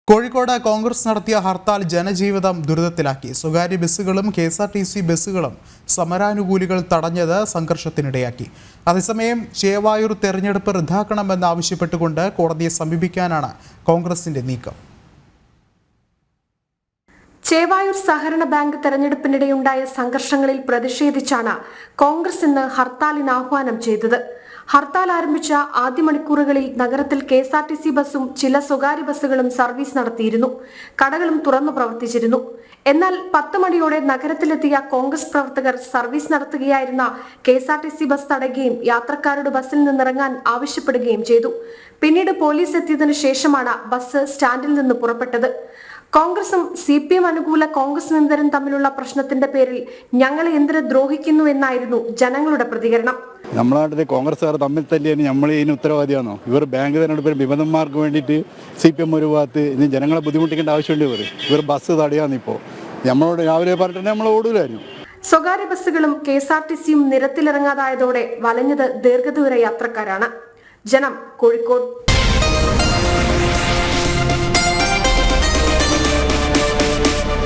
കോഴിക്കോട് കോൺഗ്രസ് നടത്തിയ ഹർത്താൽ ജനജീവിതം ദുരിതത്തിലാക്കി. സ്വകാര്യ ബസ്സുകളും കെഎസ്ആർടിസി ബസ്സുകളും സമരാനുകൂലികൾ തടഞ്ഞത് സംഘർഷത്തിനിടയാക്കി. അതേസമയം ചേവായൂർ തെരഞ്ഞെടുപ്പ് റദ്ദാക്കണമെന്നാവശ്യപ്പെട്ടുകൊണ്ട് കോടതിയെ സമീപിക്കാനാണ് കോൺഗ്രസിന്റെ നീക്കം. ചേവായൂർ സഹകരണ ബാങ്ക് തെരഞ്ഞെടുപ്പിനിടെയുണ്ടായ സംഘർഷങ്ങളിൽ പ്രതിഷേധിച്ചാണ് കോൺഗ്രസ് ഇന്ന് ഹർത്താലിന് ആഹ്വാനം ചെയ്തത്. ഹർത്താൽ ആരംഭിച്ച ആദ്യ മണിക്കൂറുകളിൽ നഗരത്തിൽ കെഎസ്ആർടിസി ബസ്സും ചില സ്വകാര്യ ബസ്സുകളും സർവീസ് നടത്തിയിരുന്നു. കടകളും തുറന്നു പ്രവർത്തിച്ചിരുന്നു. എന്നാൽ 10 മണിയോടെ നഗരത്തിലെത്തിയ കോൺഗ്രസ് പ്രവർത്തകർ സർവീസ് നടത്തുകയായിരുന്ന കെഎസ്ആർടിസി ബസ് തടയുകയും യാത്രക്കാരോട് ബസ്സിൽ നിന്നിറങ്ങാൻ ആവശ്യപ്പെടുകയും ചെയ്തു. പിന്നീട് പോലീസ് എത്തിയതിനു ശേഷമാണ് ബസ് സ്റ്റാൻഡിൽ നിന്ന് പുറപ്പെട്ടത്. കോൺഗ്രസും CPM അനുകൂല കോൺഗ്രസ് വിമതരും തമ്മിലുള്ള പ്രശ്നത്തിന്റെ പേരിൽ ഞങ്ങളെ എന്തിനു ദ്രോഹിക്കുന്നു എന്നായിരുന്നു ജനങ്ങളുടെ പ്രതികരണം. നമ്മുടെ നാട്ടിലെ കോൺഗ്രസ്സുകാർ തമ്മിൽ തല്ലിയാണ് നമ്മൾ ഇതിന് ഉത്തരവാദിയാണോ? ഇവർ ബാങ്ക് തെരഞ്ഞെടുപ്പിൽ വിമതന്മാർക്ക് വേണ്ടിയിട്ട് CPM ഒരു ഭാഗത്ത് ഇനി ജനങ്ങളെ ബുദ്ധിമുട്ടിക്കേണ്ട ആവശ്യമില്ല. ഇവർ ബസ് തടയാന്നിപ്പോൾ നമ്മളോട് രാവിലെ പറഞ്ഞിട്ട് നമ്മൾ ഓടൂലായിരുന്നു. സ്വകാര്യ ബസ്സുകളും കെഎസ്ആർടിസിയും നിരത്തിലിറങ്ങാതായതോടെ വലഞ്ഞത് ദീർഘദൂര യാത്രക്കാരാണ്. ജനം, കോഴിക്കോട്.